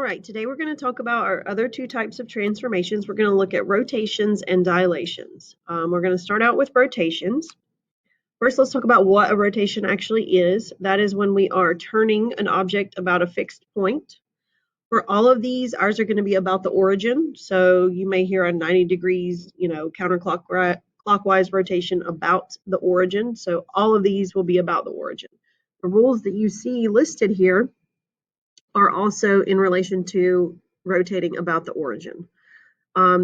right, today we're going to talk about our other two types of transformations. We're going to look at rotations and dilations. We're going to start out with rotations. First, let's talk about what a rotation actually is. That is when we are turning an object about a fixed point. For all of these, ours are going to be about the origin. So you may hear a 90 degrees, counterclockwise rotation about the origin. So all of these will be about the origin. The rules that you see listed here are also in relation to rotating about the origin.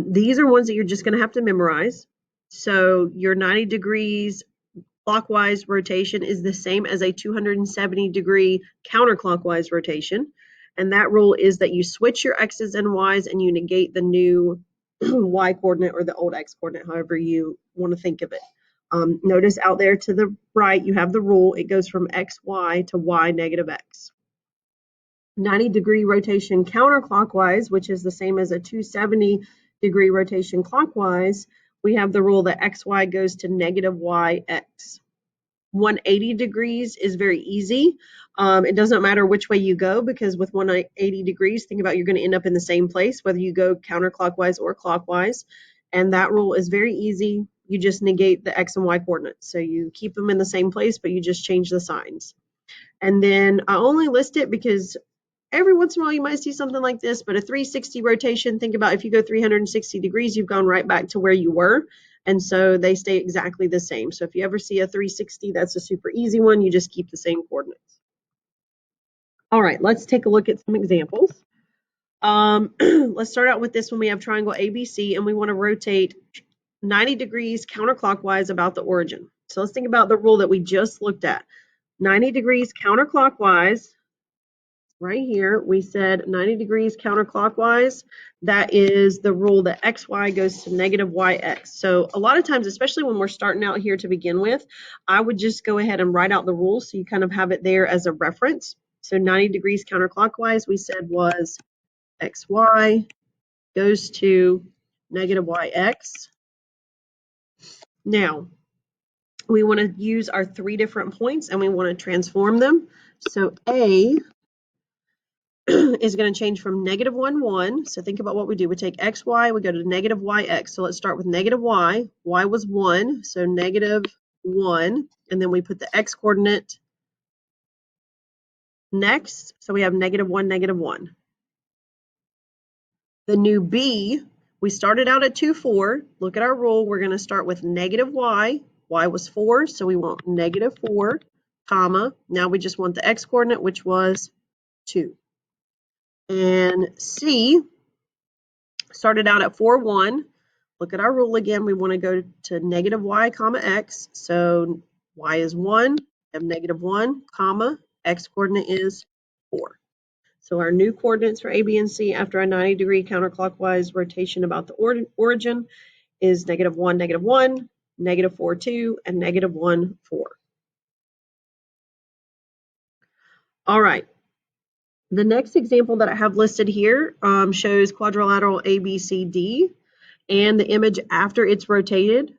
These are ones that you're just going to have to memorize. So your 90 degrees clockwise rotation is the same as a 270 degree counterclockwise rotation. And that rule is that you switch your x's and y's and you negate the new y coordinate or the old x coordinate, however you want to think of it. Notice out there to the right, you have the rule. It goes from xy to y negative x. 90 degree rotation counterclockwise, which is the same as a 270 degree rotation clockwise, we have the rule that xy goes to negative yx. 180 degrees is very easy. It doesn't matter which way you go, because with 180 degrees, think about you're going to end up in the same place, whether you go counterclockwise or clockwise. And that rule is very easy. You just negate the x and y coordinates. So you keep them in the same place, but you just change the signs. And then I only list it because every once in a while you might see something like this, but a 360 rotation, think about if you go 360 degrees, you've gone right back to where you were. And so they stay exactly the same. So if you ever see a 360, that's a super easy one. You just keep the same coordinates. All right, let's take a look at some examples. Let's start out with this one. We have triangle ABC and we want to rotate 90 degrees counterclockwise about the origin. So let's think about the rule that we just looked at. 90 degrees counterclockwise. Right here, we said 90 degrees counterclockwise. That is the rule that xy goes to negative yx. So a lot of times, especially when we're starting out here to begin with, I would just go ahead and write out the rules so you kind of have it there as a reference. So 90 degrees counterclockwise, we said was xy goes to negative yx. Now, we want to use our three different points and we want to transform them. So A is going to change from negative 1, 1. So think about what we do. We take xy, we go to negative yx. So let's start with negative y. Y was 1, so negative 1. And then we put the x coordinate next. So we have negative 1, negative 1. The new b, we started out at 2, 4. Look at our rule. We're going to start with negative y. Y was 4, so we want negative 4, comma. Now we just want the x coordinate, which was 2. And C started out at 4, 1. Look at our rule again. We want to go to negative y, comma, x. So y is 1, have negative 1, comma, x coordinate is 4. So our new coordinates for A, B, and C after a 90 degree counterclockwise rotation about the origin is negative 1, negative 4, 2, and negative 1, 4. All right. The next example that I have listed here shows quadrilateral ABCD and the image after it's rotated.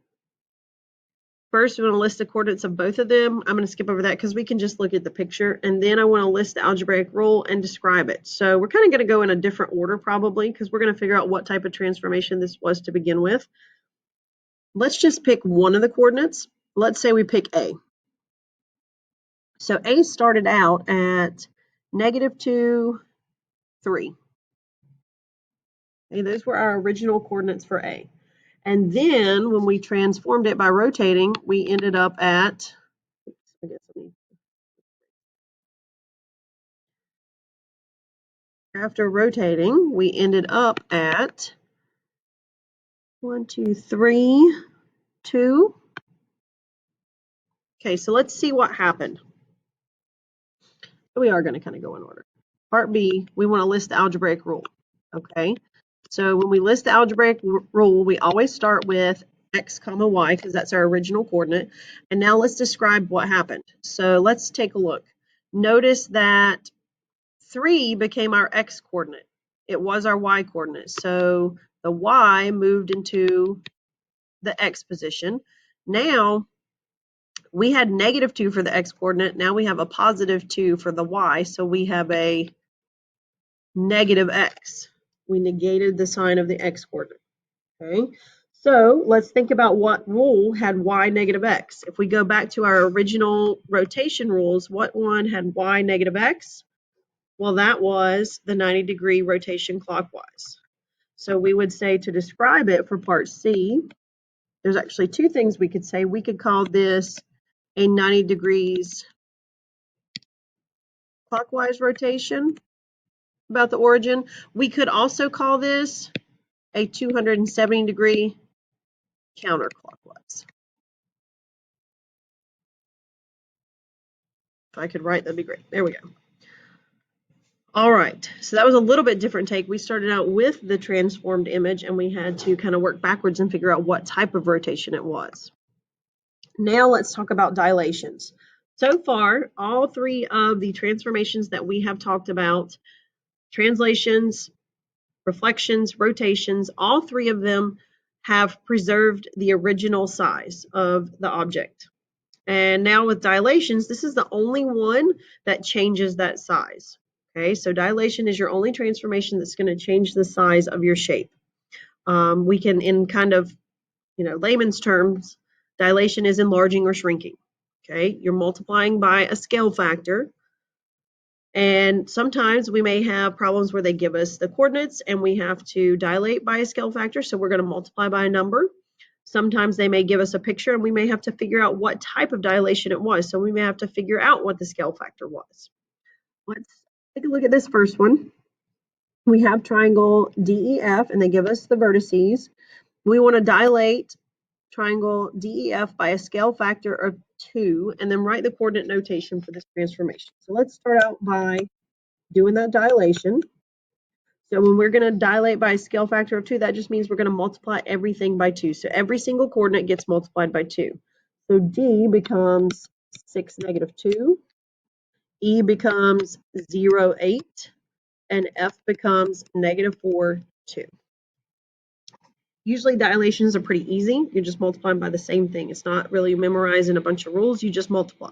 First, we're going to list the coordinates of both of them. I'm going to skip over that because we can just look at the picture. And then I want to list the algebraic rule and describe it. So we're kind of going to go in a different order probably because we're going to figure out what type of transformation this was to begin with. Let's just pick one of the coordinates. Let's say we pick A. So A started out at negative 2, 3. Okay, those were our original coordinates for A. And then when we transformed it by rotating, we ended up at, after rotating, we ended up at 1, 2, 3, 2. Okay, so let's see what happened. We are going to kind of go in order. Part B, we want to list the algebraic rule. Okay, so when we list the algebraic rule, we always start with x comma y because that's our original coordinate. And now let's describe what happened. So let's take a look. Notice that 3 became our x coordinate. It was our y coordinate. So the y moved into the x position. Now we had negative 2 for the x coordinate. Now we have a positive 2 for the y. So we have a negative x. We negated the sign of the x coordinate. Okay, so let's think about what rule had y negative x. If we go back to our original rotation rules, what one had y negative x? Well, that was the 90-degree rotation clockwise. So we would say, to describe it for part C, there's actually two things we could say. We could call this a 90 degrees clockwise rotation about the origin. We could also call this a 270 degree counterclockwise. If I could write, that'd be great. There we go. All right, so that was a little bit different take. We started out with the transformed image, and we had to kind of work backwards and figure out what type of rotation it was. Now let's talk about dilations. So far, all three of the transformations that we have talked about, translations, reflections, rotations, all three of them have preserved the original size of the object. And now with dilations, this is the only one that changes that size. Okay, so dilation is your only transformation that's going to change the size of your shape. We can, in kind of, layman's terms, dilation is enlarging or shrinking. Okay, you're multiplying by a scale factor. And sometimes we may have problems where they give us the coordinates and we have to dilate by a scale factor. So we're going to multiply by a number. Sometimes they may give us a picture and we may have to figure out what type of dilation it was. So we may have to figure out what the scale factor was. Let's take a look at this first one. We have triangle DEF and they give us the vertices. We want to dilate triangle DEF by a scale factor of 2 and then write the coordinate notation for this transformation. So let's start out by doing that dilation. So when we're going to dilate by a scale factor of 2, that just means we're going to multiply everything by 2. So every single coordinate gets multiplied by 2. So D becomes 6, negative 2. E becomes 0, 8. And F becomes negative 4, 2. Usually dilations are pretty easy. You're just multiplying by the same thing. It's not really memorizing a bunch of rules. You just multiply.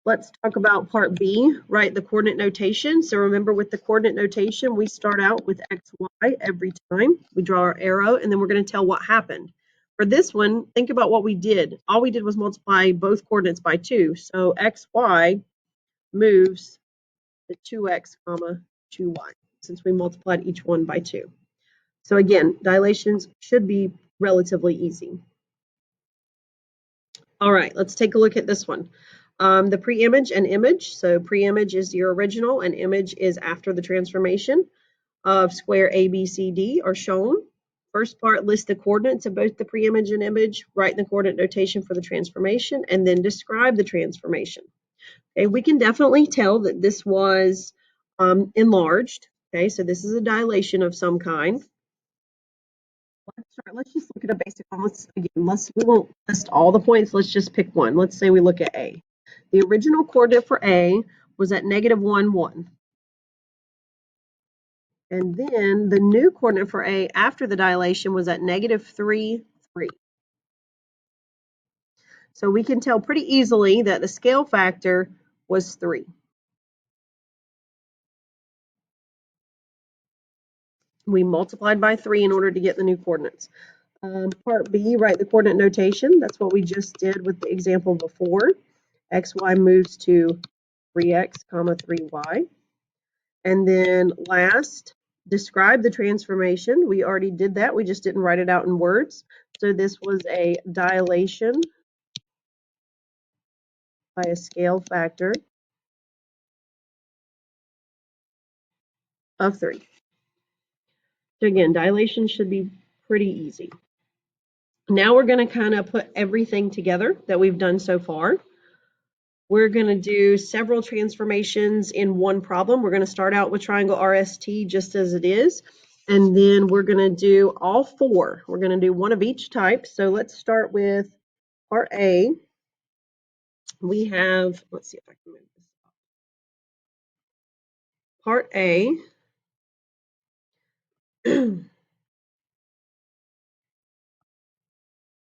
Let's talk about part B, right? The coordinate notation. So remember, with the coordinate notation, we start out with x, y every time. We draw our arrow, and then we're going to tell what happened. For this one, think about what we did. All we did was multiply both coordinates by 2. So x, y moves to 2x, comma, 2y, since we multiplied each one by 2. So again, dilations should be relatively easy. All right, let's take a look at this one. The pre-image and image. So pre-image is your original and image is after the transformation of square ABCD are shown. First part, list the coordinates of both the pre-image and image, write the coordinate notation for the transformation, and then describe the transformation. Okay, we can definitely tell that this was enlarged. Okay, so this is a dilation of some kind. Let's just look at a basic one. We won't list all the points. Let's just pick one. Let's say we look at A. The original coordinate for A was at negative 1, 1. And then the new coordinate for A after the dilation was at negative 3, 3. So we can tell pretty easily that the scale factor was 3. We multiplied by 3 in order to get the new coordinates. Part B, write the coordinate notation. That's what we just did with the example before. XY moves to 3x, comma 3y. And then last, describe the transformation. We already did that. We just didn't write it out in words. So this was a dilation by a scale factor of 3. So again, dilation should be pretty easy. Now we're going to kind of put everything together that we've done so far. We're going to do several transformations in one problem. We're going to start out with triangle RST just as it is. And then we're going to do all 4. We're going to do one of each type. So let's start with part A. We have, let's see if I can move this up. Part A.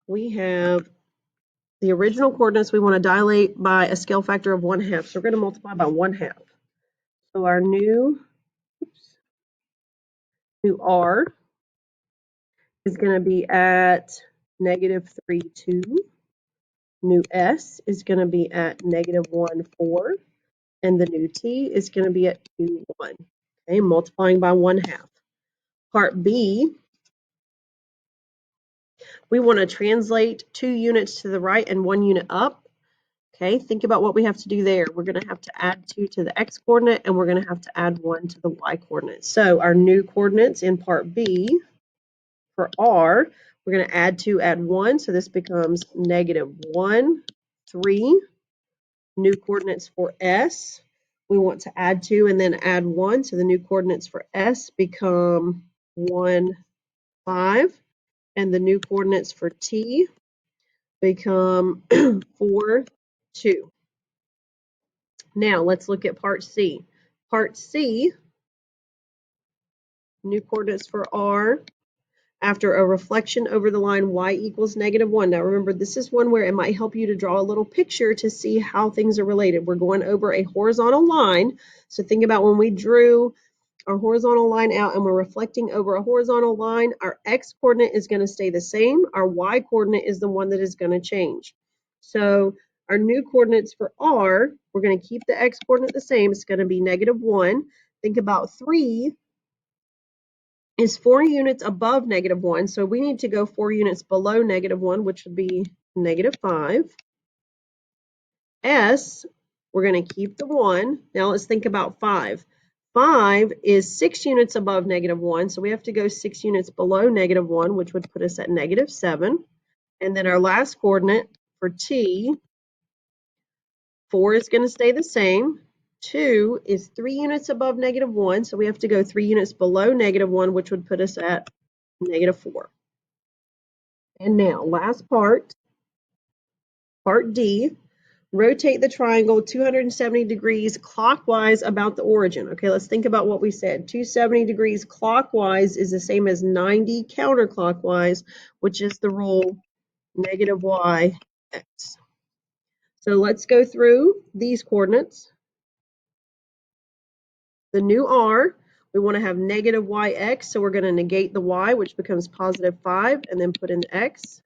We have the original coordinates we want to dilate by a scale factor of 1/2. So we're going to multiply by 1/2. So our new New R is going to be at negative 3, 2. New S is going to be at negative 1, 4. And the new T is going to be at 2, 1. Okay, multiplying by 1/2. Part B, we want to translate 2 units to the right and 1 unit up. Okay, think about what we have to do there. We're going to have to add 2 to the x coordinate, and we're going to have to add 1 to the y coordinate. So our new coordinates in part B for R, we're going to add 2, add 1. So this becomes negative 1, 3. New coordinates for S, we want to add 2 and then add 1. So the new coordinates for S become 1, 5. And the new coordinates for T become 4, 2. Now let's look at part C. Part C, new coordinates for R, after a reflection over the line y equals negative 1. Now remember, this is one where it might help you to draw a little picture to see how things are related. We're going over a horizontal line. So think about when we drew our horizontal line out and we're reflecting over a horizontal line, our x coordinate is going to stay the same. Our y coordinate is the one that is going to change. So our new coordinates for R, we're going to keep the x coordinate the same. It's going to be negative 1. Think about 3 is 4 units above negative 1. So we need to go 4 units below negative 1, which would be negative 5. S, we're going to keep the 1. Now let's think about 5. 5 is 6 units above negative 1. So we have to go 6 units below negative 1, which would put us at negative 7. And then our last coordinate for T, 4 is going to stay the same. 2 is 3 units above negative 1. So we have to go 3 units below negative 1, which would put us at negative 4. And now, last part, part D, rotate the triangle 270 degrees clockwise about the origin. Okay, let's think about what we said. 270 degrees clockwise is the same as 90 counterclockwise, which is the rule negative y x. So let's go through these coordinates. The new R, we want to have negative yx, so we're going to negate the y, which becomes positive 5, and then put in the x.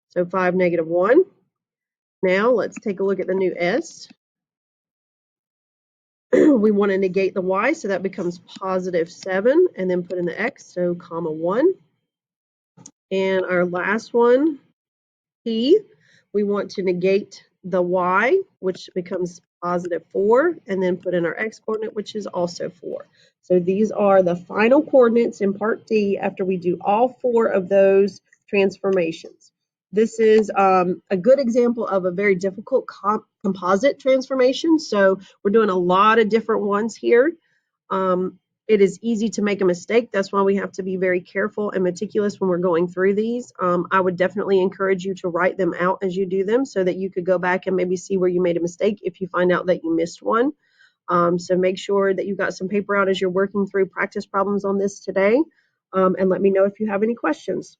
So 5, negative 1. Now let's take a look at the new S. We want to negate the y, so that becomes positive 7, and then put in the x, so comma 1. And our last one, P, we want to negate the y, which becomes positive 4, and then put in our x coordinate, which is also 4. So these are the final coordinates in part D after we do all 4 of those transformations. This is a good example of a very difficult composite transformation. So we're doing a lot of different ones here. It is easy to make a mistake. That's why we have to be very careful and meticulous when we're going through these. I would definitely encourage you to write them out as you do them so that you could go back and maybe see where you made a mistake if you find out that you missed one. So make sure that you've got some paper out as you're working through practice problems on this today. And let me know if you have any questions.